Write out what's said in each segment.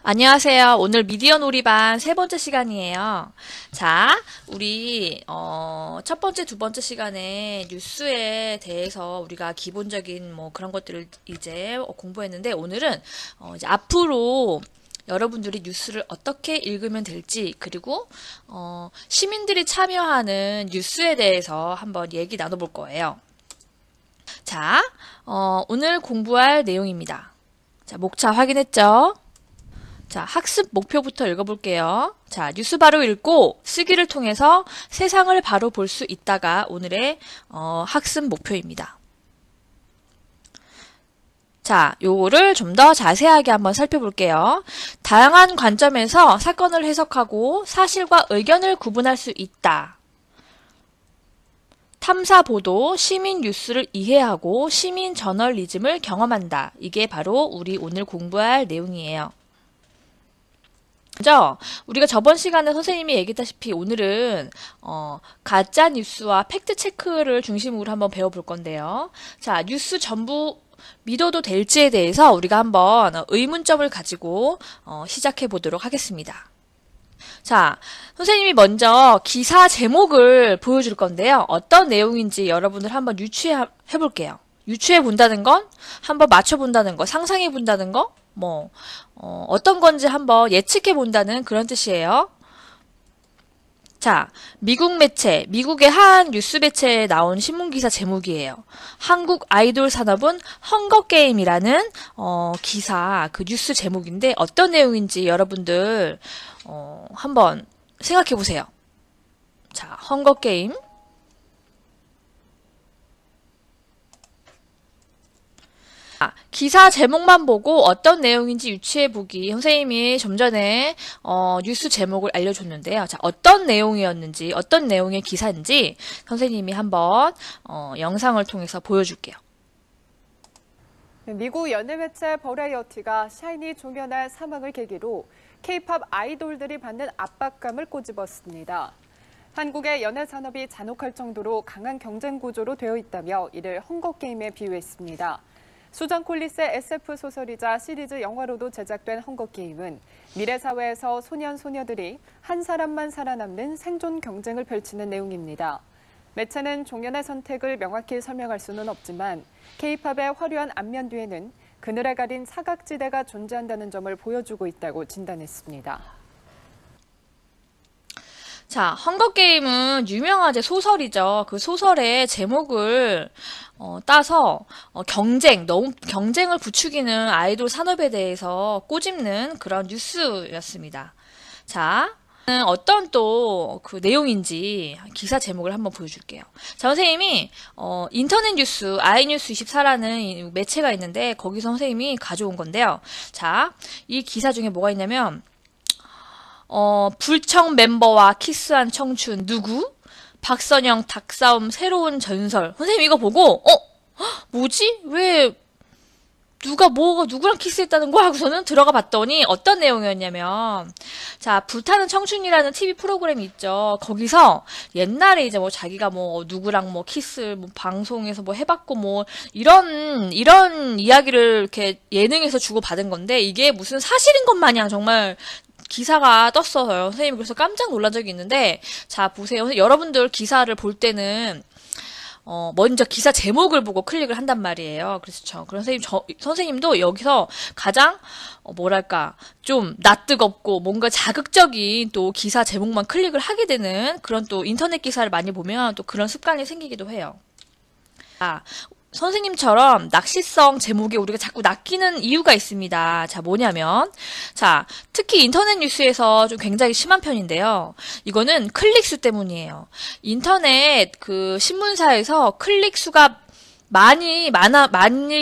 안녕하세요. 오늘 미디어 놀이반 세 번째 시간이에요. 자, 우리 첫 번째, 두 번째 시간에 뉴스에 대해서 우리가 기본적인 뭐 그런 것들을 이제 공부했는데 오늘은 이제 앞으로 여러분들이 뉴스를 어떻게 읽으면 될지 그리고 시민들이 참여하는 뉴스에 대해서 한번 얘기 나눠볼 거예요. 자, 오늘 공부할 내용입니다. 자, 목차 확인했죠? 자, 학습 목표부터 읽어볼게요. 자, 뉴스 바로 읽고 쓰기를 통해서 세상을 바로 볼 수 있다가 오늘의 학습 목표입니다. 자, 요거를 좀 더 자세하게 한번 살펴볼게요. 다양한 관점에서 사건을 해석하고 사실과 의견을 구분할 수 있다. 탐사 보도, 시민 뉴스를 이해하고 시민 저널리즘을 경험한다. 이게 바로 우리 오늘 공부할 내용이에요. 먼저 우리가 저번 시간에 선생님이 얘기했다시피 오늘은 가짜 뉴스와 팩트 체크를 중심으로 한번 배워볼 건데요. 자, 뉴스 전부 믿어도 될지에 대해서 우리가 한번 의문점을 가지고 시작해 보도록 하겠습니다. 자, 선생님이 먼저 기사 제목을 보여줄 건데요. 어떤 내용인지 여러분들 한번 유추해 볼게요. 유추해 본다는 건 한번 맞춰 본다는 거, 상상해 본다는 거, 어떤 건지 한번 예측해 본다는 그런 뜻이에요. 자, 미국 매체, 미국의 한 뉴스 매체에 나온 신문기사 제목이에요. 한국 아이돌 산업은 헝거게임이라는 기사, 그 뉴스 제목인데 어떤 내용인지 여러분들 한번 생각해 보세요. 자, 헝거게임. 기사 제목만 보고 어떤 내용인지 유추해보기. 선생님이 좀 전에 뉴스 제목을 알려줬는데요. 자, 어떤 내용이었는지, 어떤 내용의 기사인지 선생님이 한번 영상을 통해서 보여줄게요. 미국 연예매체 버라이어티가 샤이니 종현의 사망을 계기로 K-팝 아이돌들이 받는 압박감을 꼬집었습니다. 한국의 연예 산업이 잔혹할 정도로 강한 경쟁 구조로 되어 있다며 이를 헝거게임에 비유했습니다. 수잔 콜리스의 SF 소설이자 시리즈 영화로도 제작된 헝거게임은 미래 사회에서 소년, 소녀들이 한 사람만 살아남는 생존 경쟁을 펼치는 내용입니다. 매체는 종현의 선택을 명확히 설명할 수는 없지만 K-팝의 화려한 앞면 뒤에는 그늘에 가린 사각지대가 존재한다는 점을 보여주고 있다고 진단했습니다. 자, 헝거게임은 유명한 소설이죠. 그 소설의 제목을 따서 너무 경쟁을 부추기는 아이돌 산업에 대해서 꼬집는 그런 뉴스였습니다. 자, 어떤 또 그 내용인지 기사 제목을 한번 보여줄게요. 자, 선생님이 인터넷 뉴스, 아이뉴스24라는 매체가 있는데 거기서 선생님이 가져온 건데요. 자, 이 기사 중에 뭐가 있냐면 불청 멤버와 키스한 청춘 누구? 박선영 닭싸움 새로운 전설. 선생님 이거 보고 뭐지? 왜 누구랑 키스했다는 거야? 하고서는 들어가 봤더니 어떤 내용이었냐면 자, 불타는 청춘이라는 TV 프로그램이 있죠. 거기서 옛날에 이제 뭐 자기가 뭐 누구랑 뭐 키스 뭐 방송에서 뭐 해봤고 뭐 이런 이야기를 이렇게 예능에서 주고 받은 건데 이게 무슨 사실인 것 마냥 정말 기사가 떴어요. 선생님이 그래서 깜짝 놀란 적이 있는데, 자, 보세요. 여러분들 기사를 볼 때는, 먼저 기사 제목을 보고 클릭을 한단 말이에요. 그래서 선생님도 여기서 가장, 좀 낯뜨겁고 뭔가 자극적인 또 기사 제목만 클릭을 하게 되는 그런 또 인터넷 기사를 많이 보면 또 그런 습관이 생기기도 해요. 선생님처럼 낚시성 제목에 우리가 자꾸 낚이는 이유가 있습니다. 자, 뭐냐면, 자, 특히 인터넷 뉴스에서 좀 굉장히 심한 편인데요. 이거는 클릭수 때문이에요. 인터넷 그 신문사에서 클릭수가 많이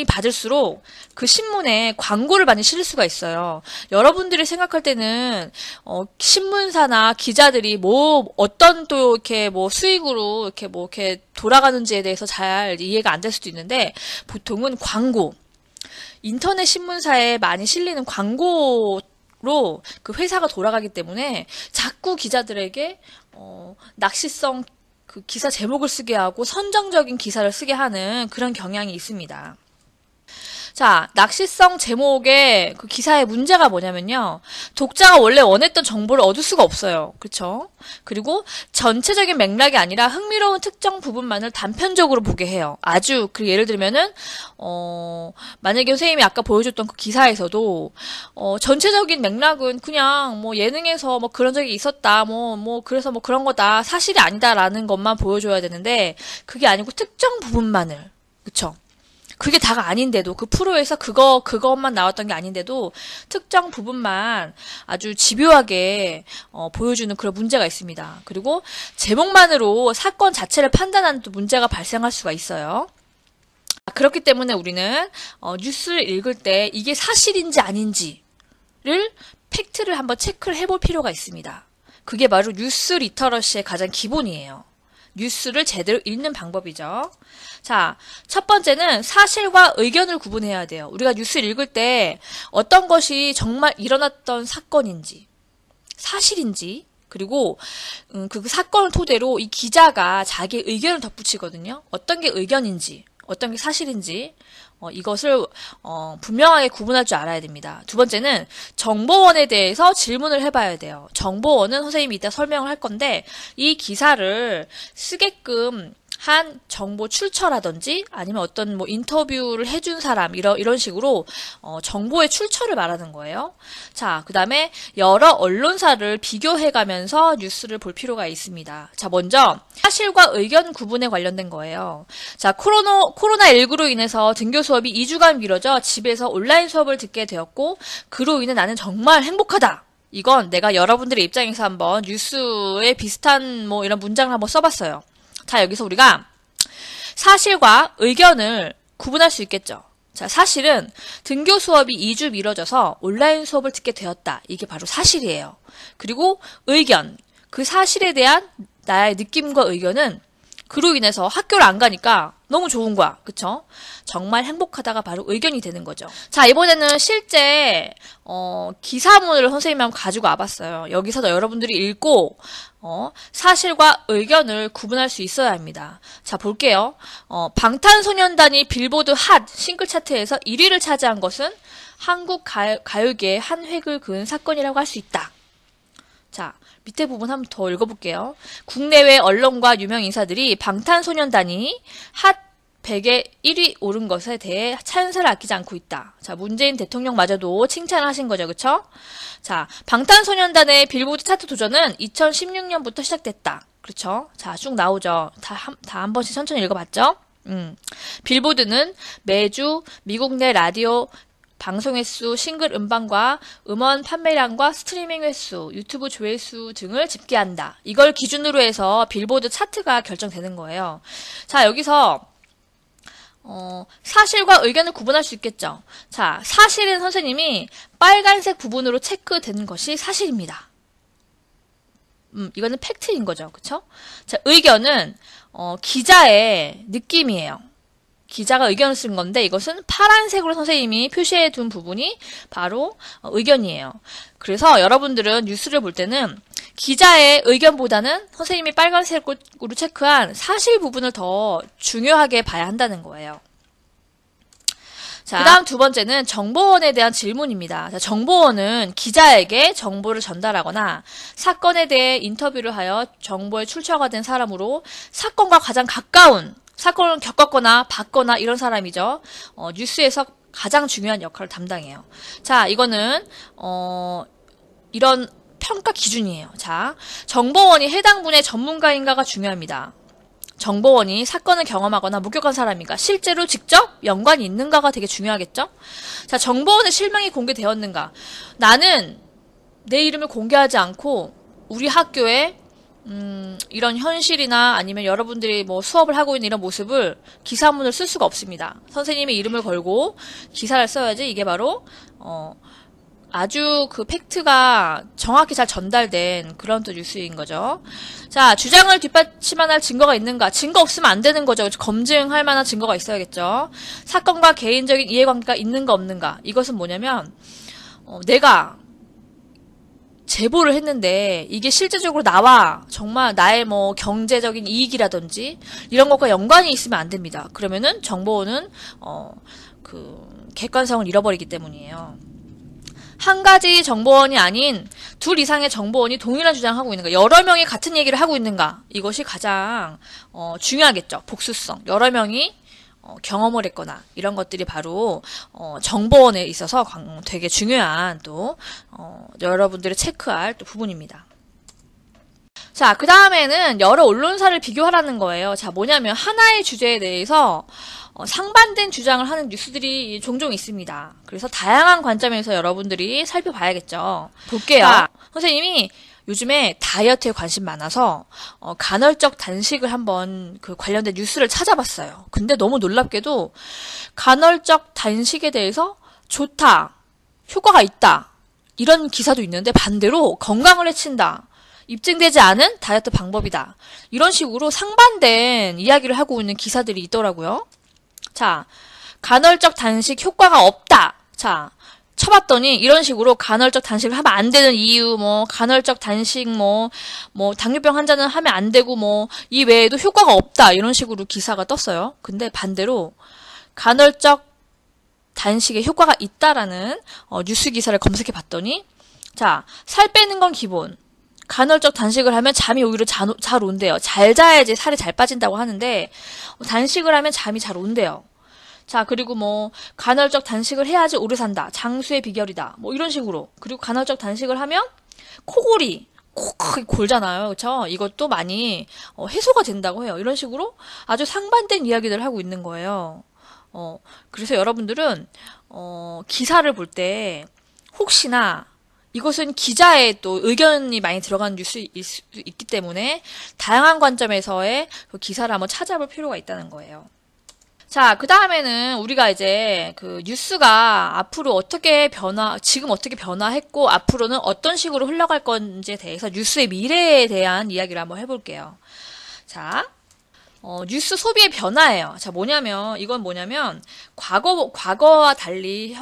받을수록 그 신문에 광고를 많이 실을 수가 있어요. 여러분들이 생각할 때는, 신문사나 기자들이 어떤 또 이렇게 수익으로 이렇게 돌아가는지에 대해서 잘 이해가 안 될 수도 있는데, 보통은 광고. 인터넷 신문사에 많이 실리는 광고로 그 회사가 돌아가기 때문에 자꾸 기자들에게, 낚시성 그 기사 제목을 쓰게 하고 선정적인 기사를 쓰게 하는 그런 경향이 있습니다. 자, 낚시성 제목의 그 기사의 문제가 뭐냐면요. 독자가 원래 원했던 정보를 얻을 수가 없어요. 그쵸? 그리고 전체적인 맥락이 아니라 흥미로운 특정 부분만을 단편적으로 보게 해요. 아주, 그 예를 들면은, 만약에 선생님이 아까 보여줬던 그 기사에서도, 전체적인 맥락은 그냥 뭐 예능에서 뭐 그런 적이 있었다, 그래서 뭐 그런 거다, 사실이 아니다라는 것만 보여줘야 되는데, 그게 아니고 특정 부분만을. 그쵸? 그게 다가 아닌데도, 그 프로에서 그것만 나왔던 게 아닌데도 특정 부분만 아주 집요하게 보여주는 그런 문제가 있습니다. 그리고 제목만으로 사건 자체를 판단하는 또 문제가 발생할 수가 있어요. 그렇기 때문에 우리는 뉴스를 읽을 때 이게 사실인지 아닌지를 팩트를 한번 체크를 해볼 필요가 있습니다. 그게 바로 뉴스 리터러시의 가장 기본이에요. 뉴스를 제대로 읽는 방법이죠. 자, 첫 번째는 사실과 의견을 구분해야 돼요. 우리가 뉴스를 읽을 때 어떤 것이 정말 일어났던 사건인지, 사실인지, 그리고 그 사건을 토대로 이 기자가 자기의 의견을 덧붙이거든요. 어떤 게 의견인지, 어떤 게 사실인지, 이것을 분명하게 구분할 줄 알아야 됩니다. 두 번째는 정보원에 대해서 질문을 해봐야 돼요. 정보원은 선생님이 이따 설명을 할 건데 이 기사를 쓰게끔 한 정보 출처라든지 아니면 어떤 뭐 인터뷰를 해준 사람 이런 식으로 정보의 출처를 말하는 거예요. 자, 그 다음에 여러 언론사를 비교해가면서 뉴스를 볼 필요가 있습니다. 자, 먼저 사실과 의견 구분에 관련된 거예요. 자, 코로나19로 인해서 등교 수업이 2주간 미뤄져 집에서 온라인 수업을 듣게 되었고 그로 인해 나는 정말 행복하다. 이건 내가 여러분들의 입장에서 한번 뉴스에 비슷한 뭐 이런 문장을 한번 써봤어요. 자, 여기서 우리가 사실과 의견을 구분할 수 있겠죠. 자, 사실은 등교 수업이 2주 미뤄져서 온라인 수업을 듣게 되었다. 이게 바로 사실이에요. 그리고 의견, 그 사실에 대한 나의 느낌과 의견은 그로 인해서 학교를 안 가니까 너무 좋은 거야. 그쵸? 정말 행복하다가 바로 의견이 되는 거죠. 자, 이번에는 실제 기사문을 선생님이 한번 가지고 와봤어요. 여기서도 여러분들이 읽고 사실과 의견을 구분할 수 있어야 합니다. 자, 볼게요. 방탄소년단이 빌보드 핫 싱글 차트에서 1위를 차지한 것은 한국 가요계의 한 획을 그은 사건이라고 할 수 있다. 자, 밑에 부분 한번 더 읽어볼게요. 국내외 언론과 유명 인사들이 방탄소년단이 핫 100에 1위 오른 것에 대해 찬사를 아끼지 않고 있다. 자, 문재인 대통령마저도 칭찬하신 거죠. 그쵸? 자, 방탄소년단의 빌보드 차트 도전은 2016년부터 시작됐다. 그렇죠? 자, 쭉 나오죠. 다 한 번씩 천천히 읽어봤죠? 빌보드는 매주 미국 내 라디오 방송 횟수, 싱글 음반과 음원 판매량과 스트리밍 횟수, 유튜브 조회수 등을 집계한다. 이걸 기준으로 해서 빌보드 차트가 결정되는 거예요. 자, 여기서 사실과 의견을 구분할 수 있겠죠. 자, 사실은 선생님이 빨간색 부분으로 체크되는 것이 사실입니다. 이거는 팩트인 거죠. 그쵸? 자, 의견은 기자의 느낌이에요. 기자가 의견을 쓴 건데 이것은 파란색으로 선생님이 표시해 둔 부분이 바로 의견이에요. 그래서 여러분들은 뉴스를 볼 때는 기자의 의견보다는 선생님이 빨간색으로 체크한 사실 부분을 더 중요하게 봐야 한다는 거예요. 자, 그 다음 두 번째는 정보원에 대한 질문입니다. 자, 정보원은 기자에게 정보를 전달하거나 사건에 대해 인터뷰를 하여 정보의 출처가 된 사람으로 사건과 가장 가까운 사건을 겪었거나 봤거나 이런 사람이죠. 뉴스에서 가장 중요한 역할을 담당해요. 자, 이거는 이런 평가 기준이에요. 자, 정보원이 해당 분야의 전문가인가가 중요합니다. 정보원이 사건을 경험하거나 목격한 사람인가, 실제로 직접 연관이 있는가가 되게 중요하겠죠? 자, 정보원의 실명이 공개되었는가. 나는 내 이름을 공개하지 않고 우리 학교에 이런 현실이나 아니면 여러분들이 뭐 수업을 하고 있는 이런 모습을 기사문을 쓸 수가 없습니다. 선생님의 이름을 걸고 기사를 써야지 이게 바로 아주 그 팩트가 정확히 잘 전달된 그런 또 뉴스인 거죠. 자, 주장을 뒷받침할 증거가 있는가? 증거 없으면 안 되는 거죠. 검증할 만한 증거가 있어야겠죠. 사건과 개인적인 이해관계가 있는가 없는가? 이것은 뭐냐면 내가 제보를 했는데 이게 실제적으로 나와 정말 나의 뭐 경제적인 이익이라든지 이런 것과 연관이 있으면 안 됩니다. 그러면은 정보원은 객관성을 잃어버리기 때문이에요. 한 가지 정보원이 아닌 둘 이상의 정보원이 동일한 주장을 하고 있는가, 여러 명이 같은 얘기를 하고 있는가, 이것이 가장 중요하겠죠. 복수성, 여러 명이 경험을 했거나 이런 것들이 바로 정보원에 있어서 되게 중요한 또 여러분들이 체크할 또 부분입니다. 자, 그 다음에는 여러 언론사를 비교하라는 거예요. 자, 뭐냐면 하나의 주제에 대해서 상반된 주장을 하는 뉴스들이 종종 있습니다. 그래서 다양한 관점에서 여러분들이 살펴봐야겠죠. 볼게요. 자, 선생님이 요즘에 다이어트에 관심 많아서 간헐적 단식을 한번 관련된 뉴스를 찾아봤어요. 근데 너무 놀랍게도 간헐적 단식에 대해서 좋다, 효과가 있다, 이런 기사도 있는데 반대로 건강을 해친다, 입증되지 않은 다이어트 방법이다, 이런 식으로 상반된 이야기를 하고 있는 기사들이 있더라고요. 자, 간헐적 단식 효과가 없다. 자, 쳐봤더니 이런 식으로 간헐적 단식을 하면 안 되는 이유, 간헐적 단식, 당뇨병 환자는 하면 안 되고, 이 외에도 효과가 없다, 이런 식으로 기사가 떴어요. 근데 반대로 간헐적 단식에 효과가 있다라는 뉴스 기사를 검색해 봤더니, 자, 살 빼는 건 기본. 간헐적 단식을 하면 잠이 오히려 잘 온대요. 잘 자야지 살이 잘 빠진다고 하는데 단식을 하면 잠이 잘 온대요. 자, 그리고 간헐적 단식을 해야지 오래 산다, 장수의 비결이다, 이런 식으로. 그리고 간헐적 단식을 하면 코골이 콕 골잖아요. 그쵸? 이것도 많이 해소가 된다고 해요. 이런 식으로 아주 상반된 이야기들을 하고 있는 거예요. 그래서 여러분들은 기사를 볼 때 혹시나 이것은 기자의 또 의견이 많이 들어간 뉴스일 수 있기 때문에 다양한 관점에서의 기사를 한번 찾아볼 필요가 있다는 거예요. 자, 그 다음에는 우리가 이제 뉴스가 앞으로 지금 어떻게 변화했고 앞으로는 어떤 식으로 흘러갈 건지에 대해서 뉴스의 미래에 대한 이야기를 한번 해볼게요. 자, 뉴스 소비의 변화예요. 자, 이건 뭐냐면, 과거와 달리,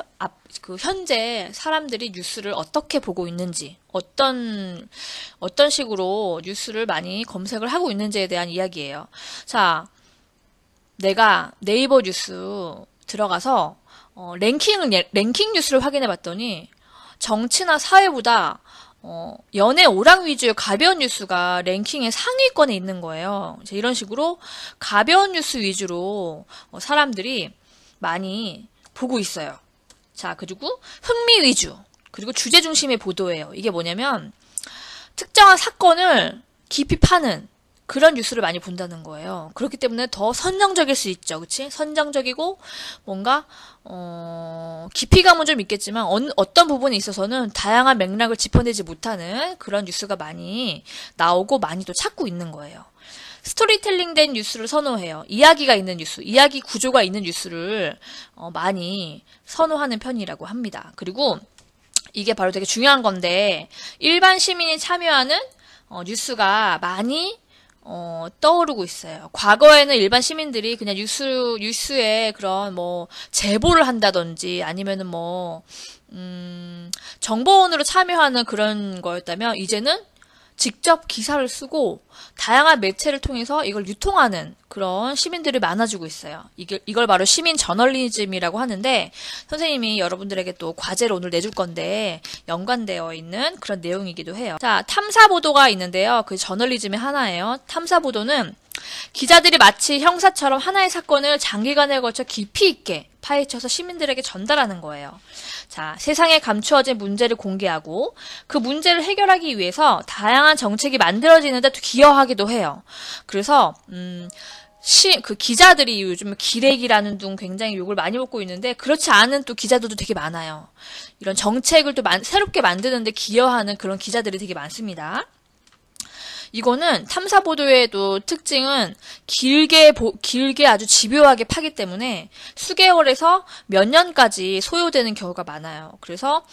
현재 사람들이 뉴스를 어떻게 보고 있는지, 어떤 식으로 뉴스를 많이 검색을 하고 있는지에 대한 이야기예요. 자, 내가 네이버 뉴스 들어가서, 랭킹 뉴스를 확인해 봤더니, 정치나 사회보다 연애 오락 위주의 가벼운 뉴스가 랭킹의 상위권에 있는 거예요. 이런 식으로 가벼운 뉴스 위주로 사람들이 많이 보고 있어요. 자, 그리고 흥미 위주, 그리고 주제 중심의 보도예요. 이게 뭐냐면 특정한 사건을 깊이 파는 그런 뉴스를 많이 본다는 거예요. 그렇기 때문에 더 선정적일 수 있죠. 그치? 선정적이고 뭔가 깊이감은 좀 있겠지만 어떤 부분에 있어서는 다양한 맥락을 짚어내지 못하는 그런 뉴스가 많이 나오고 많이 또 찾고 있는 거예요. 스토리텔링 된 뉴스를 선호해요. 이야기가 있는 뉴스, 이야기 구조가 있는 뉴스를 많이 선호하는 편이라고 합니다. 그리고 이게 바로 되게 중요한 건데 일반 시민이 참여하는 뉴스가 많이 떠오르고 있어요. 과거에는 일반 시민들이 그냥 뉴스에 그런 제보를 한다든지 아니면은 정보원으로 참여하는 그런 거였다면 이제는 직접 기사를 쓰고 다양한 매체를 통해서 이걸 유통하는 그런 시민들이 많아지고 있어요. 이걸 바로 시민 저널리즘이라고 하는데 선생님이 여러분들에게 또 과제를 오늘 내줄 건데 연관되어 있는 그런 내용이기도 해요. 자, 탐사 보도가 있는데요. 그 저널리즘의 하나예요. 탐사 보도는 기자들이 마치 형사처럼 하나의 사건을 장기간에 걸쳐 깊이 있게 파헤쳐서 시민들에게 전달하는 거예요. 자, 세상에 감추어진 문제를 공개하고 그 문제를 해결하기 위해서 다양한 정책이 만들어지는데 또 기여하기도 해요. 그래서 기자들이 요즘 기레기라는 둥 굉장히 욕을 많이 먹고 있는데 그렇지 않은 또 기자들도 되게 많아요. 이런 정책을 또 새롭게 만드는데 기여하는 그런 기자들이 되게 많습니다. 이거는 탐사보도의 또 특징은 길게 아주 집요하게 파기 때문에 수개월에서 몇 년까지 소요되는 경우가 많아요. 그래서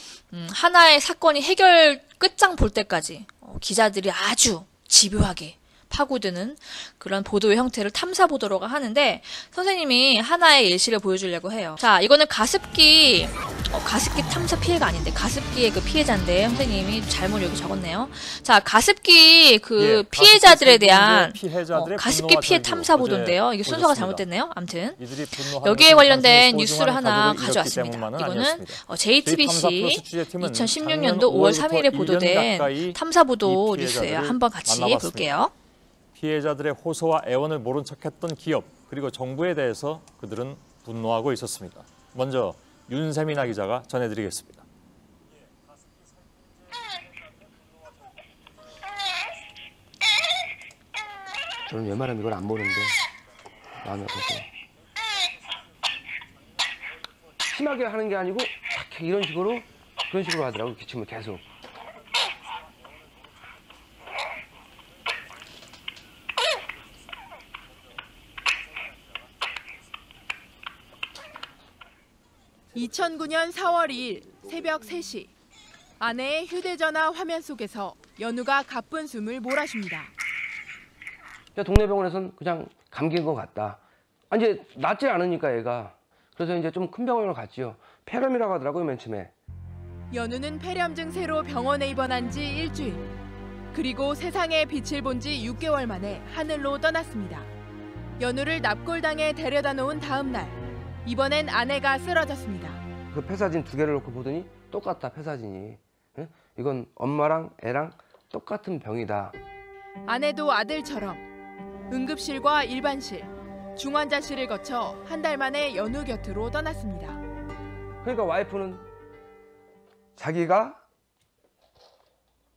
하나의 사건이 해결 끝장 볼 때까지 기자들이 아주 집요하게 파고드는 그런 보도의 형태를 탐사보도라고 하는데 선생님이 하나의 예시를 보여주려고 해요. 자, 이거는 가습기 가습기 탐사 피해가 아닌데 가습기의 그 피해자인데 선생님이 잘못 여기 적었네요. 자, 가습기 그 피해자들에 대한 가습기 피해 탐사 보도인데요. 이게 순서가 잘못됐네요. 아무튼 여기에 관련된 뉴스를 하나 가져왔습니다. 이거는 JTBC 2016년도 5월 3일에 보도된 탐사 보도 뉴스예요. 한번 같이 볼게요. 피해자들의 호소와 애원을 모른 척했던 기업 그리고 정부에 대해서 그들은 분노하고 있었습니다. 먼저 윤세민아 기자가 전해드리겠습니다. 저는 웬만하면 이걸 안 보는데 마음이 아파서 심하게 하는 게 아니고 딱 이런 식으로 그런 식으로 하더라고요. 기침을 계속. (2009년 4월 2일) 새벽 3시 아내의 휴대전화 화면 속에서 연우가 가쁜 숨을 몰아쉽니다. 동네 병원에서는 그냥 감기인 것 같다. 이제 낫지 않으니까 얘가. 그래서 이제 좀 큰 병원으로 갔지요. 폐렴이라고 하더라고요, 맨 처음에. 연우는 폐렴 증세로 병원에 입원한 지 일주일. 그리고 세상에 빛을 본 지 6개월 만에 하늘로 떠났습니다. 연우를 납골당에 데려다 놓은 다음 날, 이번엔 아내가 쓰러졌습니다. 그 폐사진 2개를 놓고 보더니 똑같다, 폐사진이. 응? 이건 엄마랑 애랑 똑같은 병이다. 아내도 아들처럼 응급실과 일반실, 중환자실을 거쳐 한 달 만에 연우 곁으로 떠났습니다. 그러니까 와이프는 자기가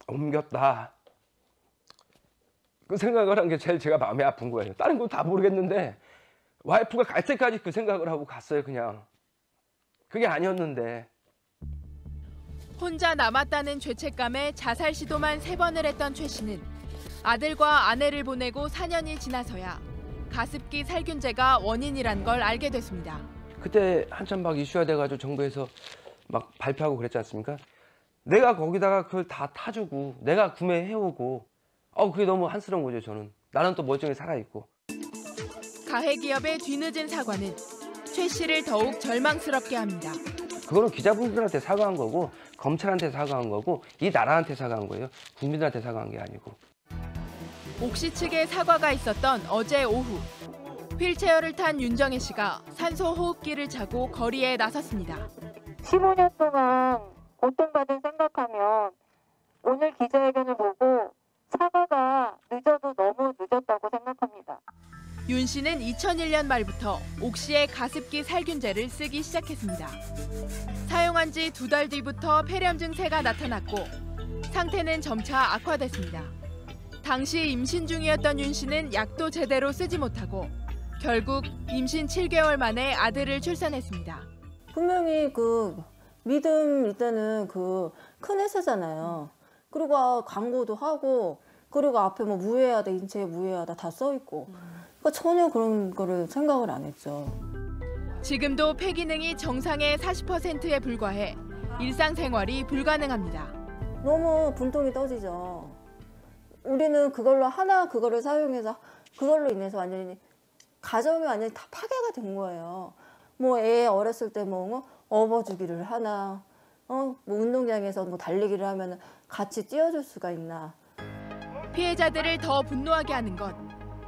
옮겼다. 그 생각을 한 게 제일 제가 마음이 아픈 거예요. 다른 건 다 모르겠는데 와이프가 갈 때까지 그 생각을 하고 갔어요, 그냥. 그게 아니었는데. 혼자 남았다는 죄책감에 자살 시도만 3번을 했던 최 씨는 아들과 아내를 보내고 4년이 지나서야 가습기 살균제가 원인이란 걸 알게 됐습니다. 그때 한참 막 이슈화 돼가지고 정부에서 막 발표하고 그랬지 않습니까? 내가 거기다가 그걸 다 타주고 내가 구매해오고 그게 너무 한스러운 거죠, 저는. 나는 또 멀쩡히 살아있고. 가해 기업의 뒤늦은 사과는 최 씨를 더욱 절망스럽게 합니다. 그거는 기자분들한테 사과한 거고 검찰한테 사과한 거고 이 나라한테 사과한 거예요. 국민들한테 사과한 게 아니고. 옥시 측의 사과가 있었던 어제 오후, 휠체어를 탄 윤정혜 씨가 산소 호흡기를 차고 거리에 나섰습니다. 15년 동안 고통받은 생각하면 오늘 기자회견을 보고 사과가 늦어도 너무 늦었다고 생각합니다. 윤 씨는 2001년 말부터 옥시의 가습기 살균제를 쓰기 시작했습니다. 사용한 지 2달 뒤부터 폐렴 증세가 나타났고 상태는 점차 악화됐습니다. 당시 임신 중이었던 윤 씨는 약도 제대로 쓰지 못하고 결국 임신 7개월 만에 아들을 출산했습니다. 분명히 그 믿음 일단은 그 큰 회사잖아요. 그리고 광고도 하고 그리고 앞에 뭐 무해하다, 인체 무해하다 다 써 있고. 그러니까 전혀 그런 거를 생각을 안 했죠. 지금도 폐기능이 정상의 40%에 불과해 일상생활이 불가능합니다. 너무 분통이 떠지죠. 우리는 그거를 사용해서 그걸로 인해서 완전히 가정이 완전히 다 파괴가 된 거예요. 뭐 애 어렸을 때 뭐 업어주기를 하나, 뭐 운동장에서 뭐 달리기를 하면 같이 뛰어줄 수가 있나. 피해자들을 더 분노하게 하는 건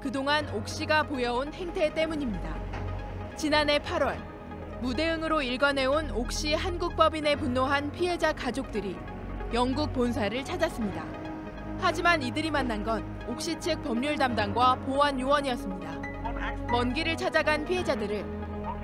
그동안 옥시가 보여온 행태 때문입니다. 지난해 8월 무대응으로 일관해온 옥시 한국법인에 분노한 피해자 가족들이 영국 본사를 찾았습니다. 하지만 이들이 만난 건 옥시 측 법률 담당과 보안 요원이었습니다. 먼 길을 찾아간 피해자들을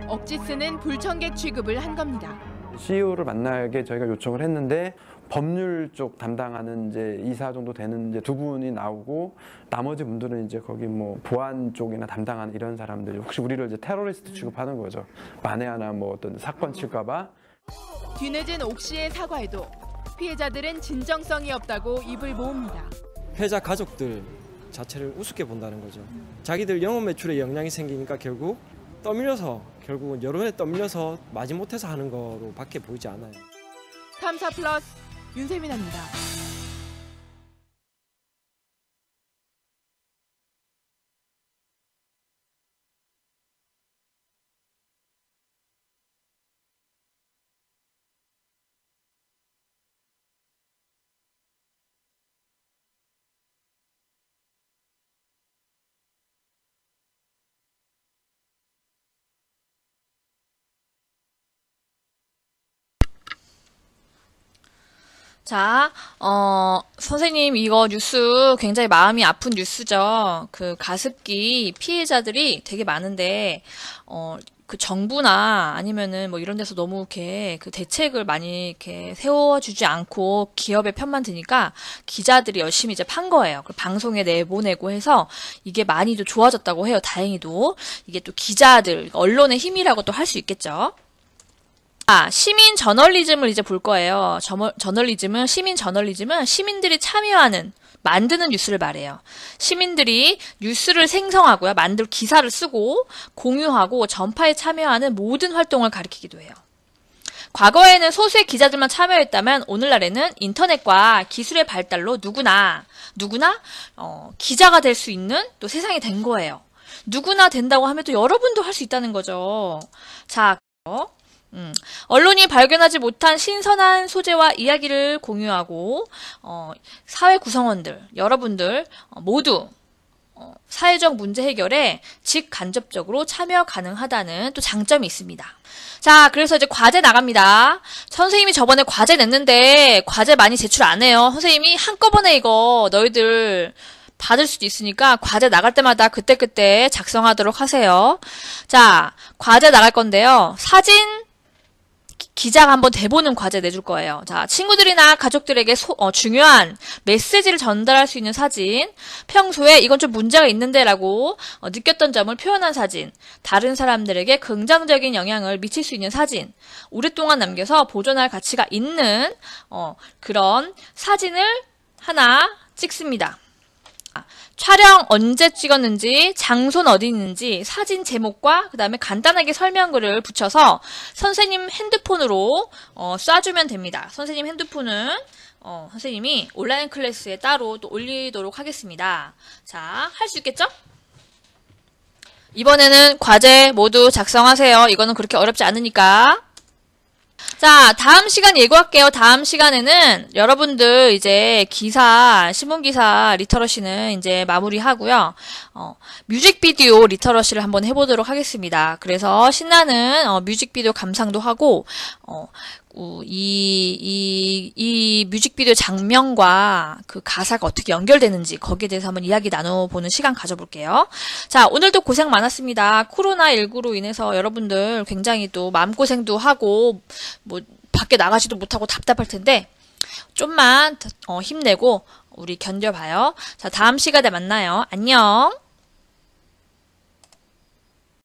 억지 쓰는 불청객 취급을 한 겁니다. CEO를 만나게 저희가 요청을 했는데 법률 쪽 담당하는 이제 이사 정도 되는 이제 2분이 나오고 나머지 분들은 이제 거기 뭐 보안 쪽이나 담당하는 이런 사람들 혹시 우리를 이제 테러리스트 취급하는 거죠. 만에 하나 뭐 어떤 사건 칠까 봐. 뒤늦은 옥시의 사과에도 피해자들은 진정성이 없다고 입을 모읍니다. 피해자 가족들 자체를 우습게 본다는 거죠. 자기들 영업 매출에 영향이 생기니까 결국은 여론에 떠밀려서 마지못해서 하는 거로밖에 보이지 않아요. 탐사 플러스 윤세민입니다. 자, 선생님, 이거 뉴스 굉장히 마음이 아픈 뉴스죠. 그 가습기 피해자들이 되게 많은데, 그 정부나 아니면은 뭐 이런 데서 너무 이렇게 그 대책을 많이 이렇게 세워주지 않고 기업의 편만 드니까 기자들이 열심히 이제 판 거예요. 그리고 방송에 내보내고 해서 이게 많이 좀 좋아졌다고 해요. 다행히도. 이게 또 기자들, 언론의 힘이라고 또 할 수 있겠죠. 시민 저널리즘을 이제 볼 거예요. 시민 저널리즘은 시민들이 참여하는, 만드는 뉴스를 말해요. 시민들이 뉴스를 생성하고요. 만들 기사를 쓰고 공유하고 전파에 참여하는 모든 활동을 가리키기도 해요. 과거에는 소수의 기자들만 참여했다면 오늘날에는 인터넷과 기술의 발달로 누구나 기자가 될 수 있는 또 세상이 된 거예요. 누구나 된다고 하면 또 여러분도 할 수 있다는 거죠. 자, 언론이 발견하지 못한 신선한 소재와 이야기를 공유하고 사회 구성원들, 여러분들 모두 사회적 문제 해결에 직간접적으로 참여 가능하다는 또 장점이 있습니다. 자, 그래서 이제 과제 나갑니다. 선생님이 저번에 과제 냈는데 과제 많이 제출 안 해요. 선생님이 한꺼번에 이거 너희들 받을 수도 있으니까 과제 나갈 때마다 그때그때 작성하도록 하세요. 자, 과제 나갈 건데요. 사진 기자가 한번 대보는 과제 내줄 거예요. 자, 친구들이나 가족들에게 중요한 메시지를 전달할 수 있는 사진, 평소에 이건 좀 문제가 있는데 라고 느꼈던 점을 표현한 사진, 다른 사람들에게 긍정적인 영향을 미칠 수 있는 사진, 오랫동안 남겨서 보존할 가치가 있는 그런 사진을 하나 찍습니다. 촬영 언제 찍었는지, 장소는 어디 있는지, 사진 제목과 그 다음에 간단하게 설명글을 붙여서 선생님 핸드폰으로 쏴주면 됩니다. 선생님 핸드폰은 선생님이 온라인 클래스에 따로 또 올리도록 하겠습니다. 자, 할 수 있겠죠? 이번에는 과제 모두 작성하세요. 이거는 그렇게 어렵지 않으니까. 자, 다음 시간 예고할게요. 다음 시간에는 여러분들 이제 신문기사 리터러시는 이제 마무리하고요. 뮤직비디오 리터러시를 한번 해보도록 하겠습니다. 그래서 신나는 뮤직비디오 감상도 하고, 이 뮤직비디오 장면과 그 가사가 어떻게 연결되는지 거기에 대해서 한번 이야기 나눠보는 시간 가져볼게요. 자, 오늘도 고생 많았습니다. 코로나19로 인해서 여러분들 굉장히 또 마음고생도 하고 뭐 밖에 나가지도 못하고 답답할 텐데 좀만 힘내고 우리 견뎌봐요. 자, 다음 시간에 만나요. 안녕.